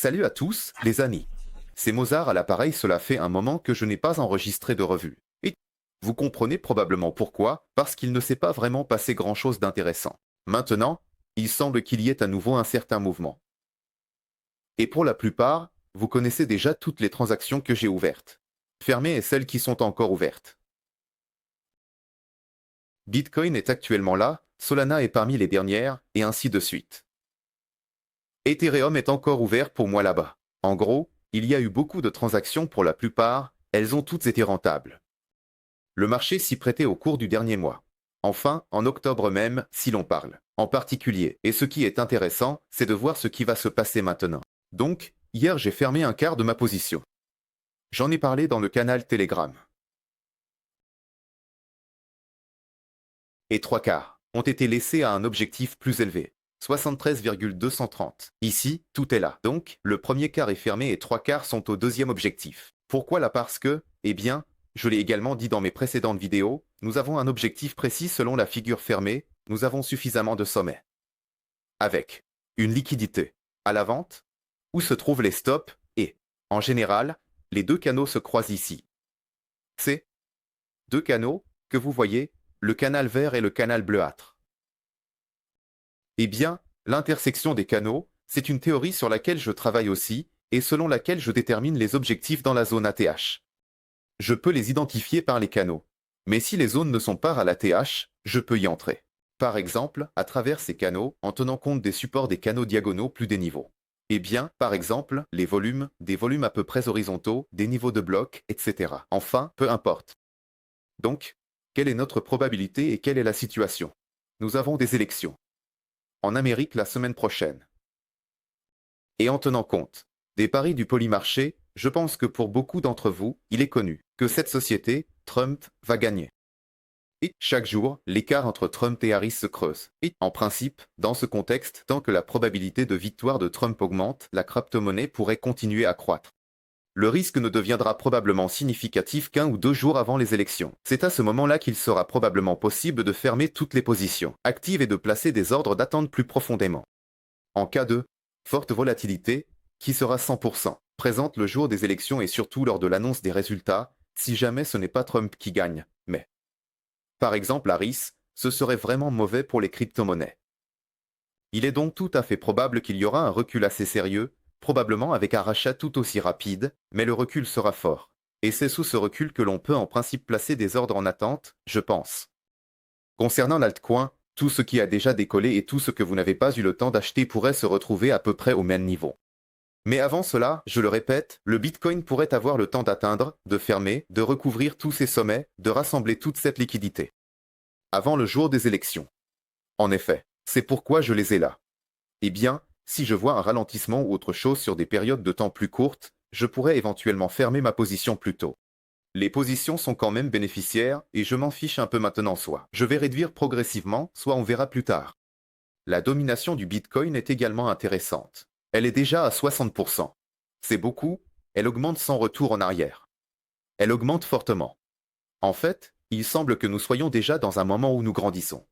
Salut à tous, les amis. C'est Mozart à l'appareil, cela fait un moment que je n'ai pas enregistré de revue. Et vous comprenez probablement pourquoi, parce qu'il ne s'est pas vraiment passé grand-chose d'intéressant. Maintenant, il semble qu'il y ait à nouveau un certain mouvement. Et pour la plupart, vous connaissez déjà toutes les transactions que j'ai ouvertes. Fermées et celles qui sont encore ouvertes. Bitcoin est actuellement là, Solana est parmi les dernières, et ainsi de suite. Ethereum est encore ouvert pour moi là-bas. En gros, il y a eu beaucoup de transactions pour la plupart, elles ont toutes été rentables. Le marché s'y prêtait au cours du dernier mois. Enfin, en octobre même, si l'on parle. En particulier, et ce qui est intéressant, c'est de voir ce qui va se passer maintenant. Donc, hier j'ai fermé un quart de ma position. J'en ai parlé dans le canal Telegram. Et 3 quarts ont été laissés à un objectif plus élevé. 73,230. Ici, tout est là. Donc, le premier quart est fermé et 3 quarts sont au deuxième objectif. Pourquoi là? Parce que, eh bien, je l'ai également dit dans mes précédentes vidéos, nous avons un objectif précis selon la figure fermée, nous avons suffisamment de sommets. Avec une liquidité à la vente, où se trouvent les stops, et, en général, les deux canaux se croisent ici. Ces deux canaux, que vous voyez, le canal vert et le canal bleuâtre. Eh bien, l'intersection des canaux, c'est une théorie sur laquelle je travaille aussi, et selon laquelle je détermine les objectifs dans la zone ATH. Je peux les identifier par les canaux. Mais si les zones ne sont pas à l'ATH, je peux y entrer. Par exemple, à travers ces canaux, en tenant compte des supports des canaux diagonaux plus des niveaux. Eh bien, par exemple, les volumes, des volumes à peu près horizontaux, des niveaux de blocs, etc. Enfin, peu importe. Donc, quelle est notre probabilité et quelle est la situation? Nous avons des élections en Amérique la semaine prochaine. Et en tenant compte des paris du polymarché, je pense que pour beaucoup d'entre vous, il est connu que cette société, Trump, va gagner. Et chaque jour, l'écart entre Trump et Harris se creuse. Et en principe, dans ce contexte, tant que la probabilité de victoire de Trump augmente, la crypto-monnaie pourrait continuer à croître. Le risque ne deviendra probablement significatif qu'un ou 2 jours avant les élections. C'est à ce moment-là qu'il sera probablement possible de fermer toutes les positions actives et de placer des ordres d'attente plus profondément. En cas de forte volatilité, qui sera 100% présente le jour des élections et surtout lors de l'annonce des résultats, si jamais ce n'est pas Trump qui gagne, mais par exemple Harris, ce serait vraiment mauvais pour les crypto-monnaies. Il est donc tout à fait probable qu'il y aura un recul assez sérieux, probablement avec un rachat tout aussi rapide, mais le recul sera fort. Et c'est sous ce recul que l'on peut en principe placer des ordres en attente, je pense. Concernant l'altcoin, tout ce qui a déjà décollé et tout ce que vous n'avez pas eu le temps d'acheter pourrait se retrouver à peu près au même niveau. Mais avant cela, je le répète, le Bitcoin pourrait avoir le temps d'atteindre, de fermer, de recouvrir tous ces sommets, de rassembler toute cette liquidité. Avant le jour des élections. En effet, c'est pourquoi je les ai là. Eh bien, si je vois un ralentissement ou autre chose sur des périodes de temps plus courtes, je pourrais éventuellement fermer ma position plus tôt. Les positions sont quand même bénéficiaires et je m'en fiche un peu maintenant, soit je vais réduire progressivement, soit on verra plus tard. La domination du Bitcoin est également intéressante. Elle est déjà à 60%. C'est beaucoup, elle augmente sans retour en arrière. Elle augmente fortement. En fait, il semble que nous soyons déjà dans un moment où nous grandissons.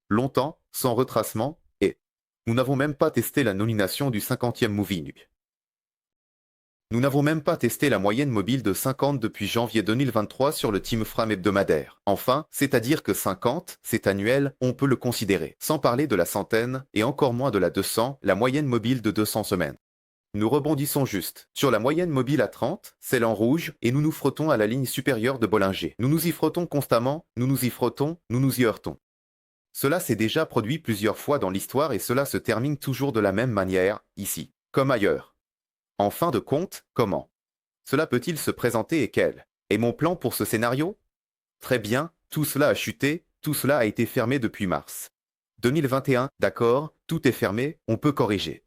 Longtemps, sans retracement, et nous n'avons même pas testé la nomination du 50e moving. Nous n'avons même pas testé la moyenne mobile de 50 depuis janvier 2023 sur le Time Frame hebdomadaire. Enfin, c'est-à-dire que 50, c'est annuel, on peut le considérer. Sans parler de la centaine, et encore moins de la 200, la moyenne mobile de 200 semaines. Nous rebondissons juste. Sur la moyenne mobile à 30, celle en rouge, et nous nous frottons à la ligne supérieure de Bollinger. Nous nous y frottons constamment, nous nous y frottons, nous nous y heurtons. Cela s'est déjà produit plusieurs fois dans l'histoire et cela se termine toujours de la même manière, ici, comme ailleurs. En fin de compte, comment cela peut-il se présenter et quel est mon plan pour ce scénario? Très bien, tout cela a chuté, tout cela a été fermé depuis mars 2021, d'accord, tout est fermé, on peut corriger.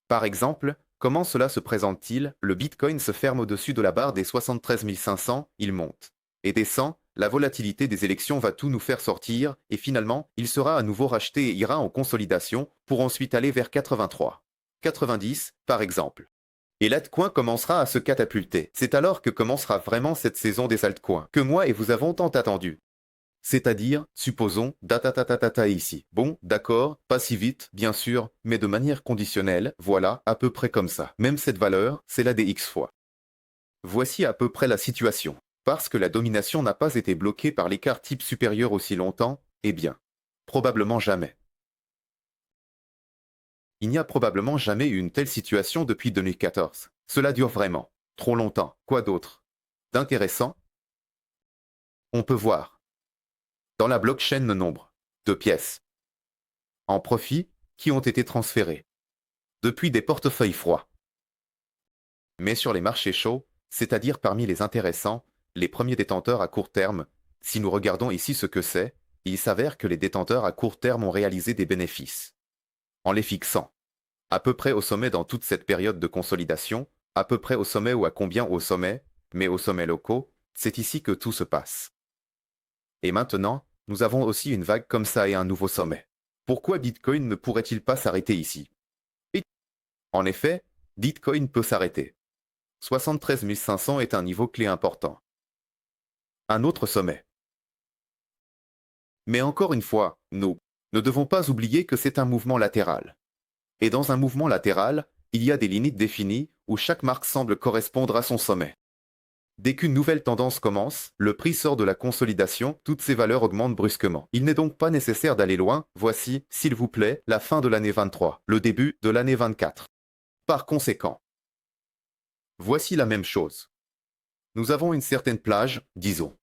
Par exemple, comment cela se présente-t-il? Le Bitcoin se ferme au-dessus de la barre des 73 500, il monte et descend, la volatilité des élections va tout nous faire sortir, et finalement, il sera à nouveau racheté et ira en consolidation, pour ensuite aller vers 83. 90, par exemple. Et l'altcoin commencera à se catapulter. C'est alors que commencera vraiment cette saison des altcoins, que moi et vous avons tant attendu. C'est-à-dire, supposons, data ici. Bon, d'accord, pas si vite, bien sûr, mais de manière conditionnelle, voilà, à peu près comme ça. Même cette valeur, c'est la des x fois. Voici à peu près la situation. Parce que la domination n'a pas été bloquée par l'écart type supérieur aussi longtemps, eh bien, probablement jamais. Il n'y a probablement jamais eu une telle situation depuis 2014. Cela dure vraiment. Trop longtemps. Quoi d'autre d'intéressant? On peut voir, dans la blockchain, le nombre de pièces en profit qui ont été transférées depuis des portefeuilles froids. Mais sur les marchés chauds, c'est-à-dire parmi les intéressants, les premiers détenteurs à court terme, si nous regardons ici ce que c'est, il s'avère que les détenteurs à court terme ont réalisé des bénéfices. En les fixant à peu près au sommet dans toute cette période de consolidation, à peu près au sommet ou à combien au sommet, mais aux sommets locaux, c'est ici que tout se passe. Et maintenant, nous avons aussi une vague comme ça et un nouveau sommet. Pourquoi Bitcoin ne pourrait-il pas s'arrêter ici? Et en effet, Bitcoin peut s'arrêter. 73 500 est un niveau clé important. Un autre sommet. Mais encore une fois, nous ne devons pas oublier que c'est un mouvement latéral. Et dans un mouvement latéral, il y a des limites définies où chaque marque semble correspondre à son sommet. Dès qu'une nouvelle tendance commence, le prix sort de la consolidation, toutes ces valeurs augmentent brusquement. Il n'est donc pas nécessaire d'aller loin, voici, s'il vous plaît, la fin de l'année 23, le début de l'année 24. Par conséquent, voici la même chose. Nous avons une certaine plage, disons.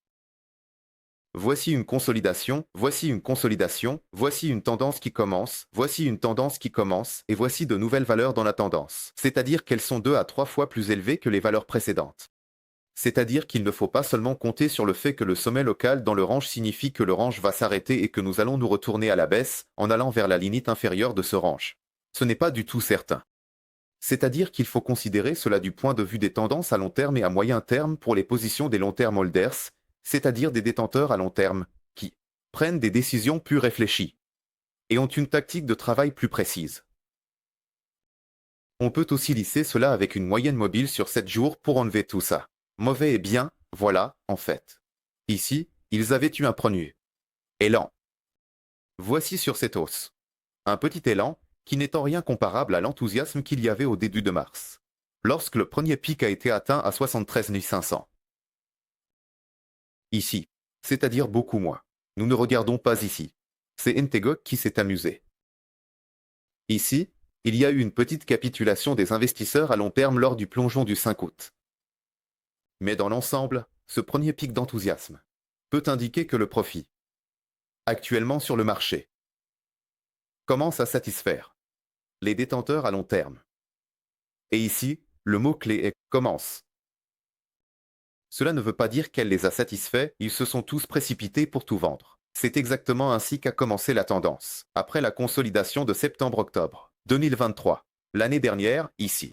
Voici une consolidation, voici une consolidation, voici une tendance qui commence, voici une tendance qui commence, et voici de nouvelles valeurs dans la tendance. C'est-à-dire qu'elles sont 2 à 3 fois plus élevées que les valeurs précédentes. C'est-à-dire qu'il ne faut pas seulement compter sur le fait que le sommet local dans le range signifie que le range va s'arrêter et que nous allons nous retourner à la baisse en allant vers la limite inférieure de ce range. Ce n'est pas du tout certain. C'est-à-dire qu'il faut considérer cela du point de vue des tendances à long terme et à moyen terme pour les positions des long-term holders, c'est-à-dire des détenteurs à long terme, qui prennent des décisions plus réfléchies et ont une tactique de travail plus précise. On peut aussi lisser cela avec une moyenne mobile sur 7 jours pour enlever tout ça. Mauvais et bien, voilà, en fait. Ici, ils avaient eu un premier élan. Voici sur cette hausse. Un petit élan qui n'est en rien comparable à l'enthousiasme qu'il y avait au début de mars, lorsque le premier pic a été atteint à 73 500. Ici, c'est-à-dire beaucoup moins. Nous ne regardons pas ici. C'est Integok qui s'est amusé. Ici, il y a eu une petite capitulation des investisseurs à long terme lors du plongeon du 5 août. Mais dans l'ensemble, ce premier pic d'enthousiasme peut indiquer que le profit, actuellement sur le marché, commence à satisfaire les détenteurs à long terme. Et ici, le mot-clé est commence. Cela ne veut pas dire qu'elle les a satisfaits, ils se sont tous précipités pour tout vendre. C'est exactement ainsi qu'a commencé la tendance, après la consolidation de septembre-octobre 2023, l'année dernière, ici.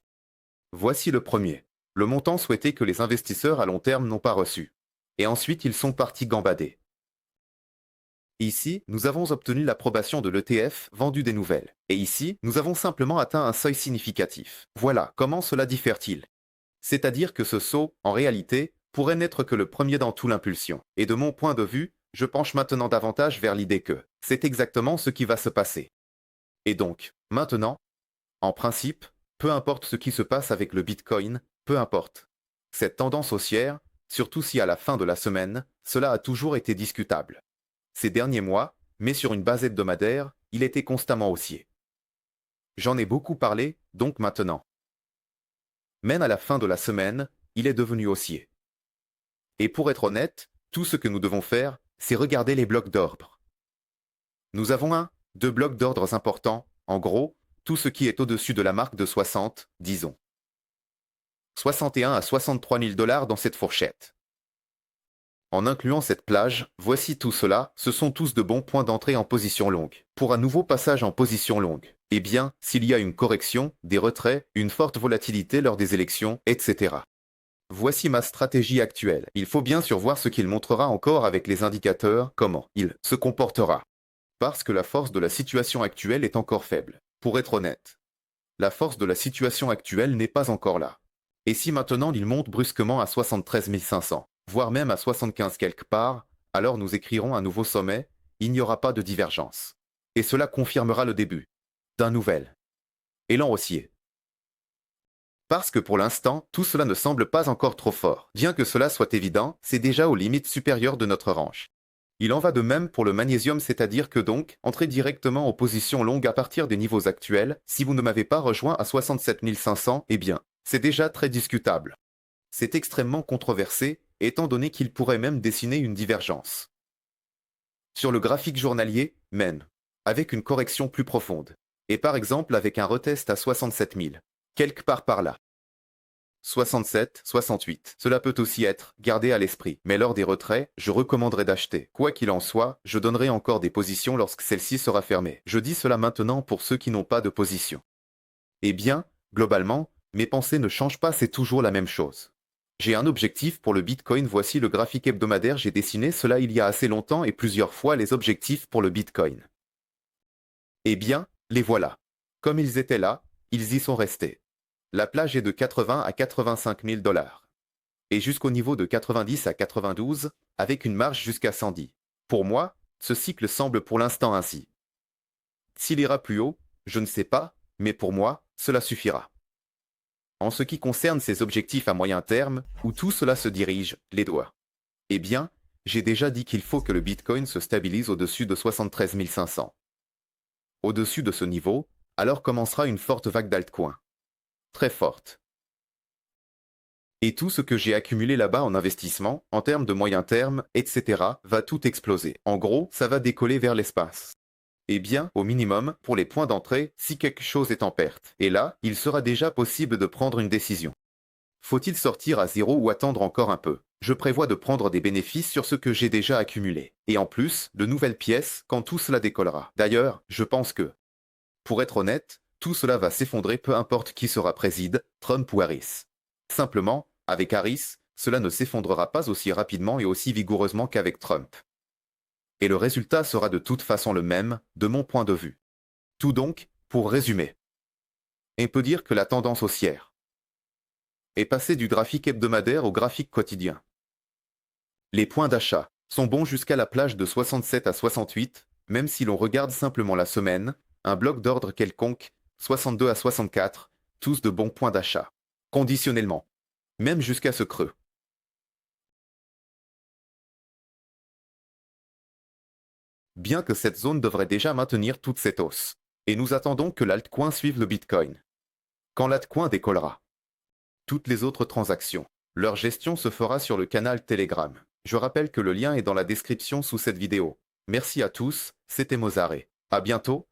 Voici le premier. Le montant souhaité que les investisseurs à long terme n'ont pas reçu. Et ensuite, ils sont partis gambader. Ici, nous avons obtenu l'approbation de l'ETF vendu des nouvelles. Et ici, nous avons simplement atteint un seuil significatif. Voilà comment cela diffère-t-il. C'est-à-dire que ce saut, en réalité, pourrait n'être que le premier dans toute l'impulsion. Et de mon point de vue, je penche maintenant davantage vers l'idée que c'est exactement ce qui va se passer. Et donc, maintenant, en principe, peu importe ce qui se passe avec le Bitcoin, peu importe. Cette tendance haussière, surtout si à la fin de la semaine, cela a toujours été discutable. Ces derniers mois, mais sur une base hebdomadaire, il était constamment haussier. J'en ai beaucoup parlé, donc maintenant. Même à la fin de la semaine, il est devenu haussier. Et pour être honnête, tout ce que nous devons faire, c'est regarder les blocs d'ordre. Nous avons deux blocs d'ordre importants, en gros, tout ce qui est au-dessus de la marque de 60, disons. 61 à 63 000 $ dans cette fourchette. En incluant cette plage, voici tout cela, ce sont tous de bons points d'entrée en position longue. Pour un nouveau passage en position longue, eh bien, s'il y a une correction, des retraits, une forte volatilité lors des élections, etc. Voici ma stratégie actuelle. Il faut bien sûr voir ce qu'il montrera encore avec les indicateurs, comment il se comportera. Parce que la force de la situation actuelle est encore faible. Pour être honnête, la force de la situation actuelle n'est pas encore là. Et si maintenant il monte brusquement à 73 500, voire même à 75 quelque part, alors nous écrirons un nouveau sommet, il n'y aura pas de divergence. Et cela confirmera le début d'un nouvel élan haussier. Parce que pour l'instant, tout cela ne semble pas encore trop fort. Bien que cela soit évident, c'est déjà aux limites supérieures de notre range. Il en va de même pour le magnésium, c'est-à-dire que donc, entrez directement en position longue à partir des niveaux actuels, si vous ne m'avez pas rejoint à 67 500, eh bien, c'est déjà très discutable. C'est extrêmement controversé, étant donné qu'il pourrait même dessiner une divergence. Sur le graphique journalier, MEN, avec une correction plus profonde, et par exemple avec un retest à 67 000, quelque part par là. 67, 68. Cela peut aussi être gardé à l'esprit, mais lors des retraits, je recommanderais d'acheter. Quoi qu'il en soit, je donnerai encore des positions lorsque celle-ci sera fermée. Je dis cela maintenant pour ceux qui n'ont pas de position. Eh bien, globalement, mes pensées ne changent pas, c'est toujours la même chose. J'ai un objectif pour le Bitcoin, voici le graphique hebdomadaire, j'ai dessiné cela il y a assez longtemps et plusieurs fois les objectifs pour le Bitcoin. Eh bien, les voilà. Comme ils étaient là, ils y sont restés. La plage est de 80 à 85 000 dollars. Et jusqu'au niveau de 90 à 92, avec une marge jusqu'à 110. Pour moi, ce cycle semble pour l'instant ainsi. S'il ira plus haut, je ne sais pas, mais pour moi, cela suffira. En ce qui concerne ces objectifs à moyen terme, où tout cela se dirige, les doigts. Eh bien, j'ai déjà dit qu'il faut que le Bitcoin se stabilise au-dessus de 73 500. Au-dessus de ce niveau, alors commencera une forte vague d'altcoins. Très forte. Et tout ce que j'ai accumulé là-bas en investissement, en termes de moyen terme, etc., va tout exploser. En gros, ça va décoller vers l'espace. Eh bien, au minimum, pour les points d'entrée, si quelque chose est en perte. Et là, il sera déjà possible de prendre une décision. Faut-il sortir à zéro ou attendre encore un peu? Je prévois de prendre des bénéfices sur ce que j'ai déjà accumulé. Et en plus, de nouvelles pièces quand tout cela décollera. D'ailleurs, je pense que, pour être honnête, tout cela va s'effondrer peu importe qui sera préside, Trump ou Harris. Simplement, avec Harris, cela ne s'effondrera pas aussi rapidement et aussi vigoureusement qu'avec Trump. Et le résultat sera de toute façon le même, de mon point de vue. Tout donc, pour résumer. On peut dire que la tendance haussière est passée du graphique hebdomadaire au graphique quotidien. Les points d'achat sont bons jusqu'à la plage de 67 à 68, même si l'on regarde simplement la semaine, un bloc d'ordre quelconque, 62 à 64, tous de bons points d'achat. Conditionnellement. Même jusqu'à ce creux. Bien que cette zone devrait déjà maintenir toute cette hausse. Et nous attendons que l'altcoin suive le Bitcoin. Quand l'altcoin décollera. Toutes les autres transactions. Leur gestion se fera sur le canal Telegram. Je rappelle que le lien est dans la description sous cette vidéo. Merci à tous, c'était Mozare. À bientôt.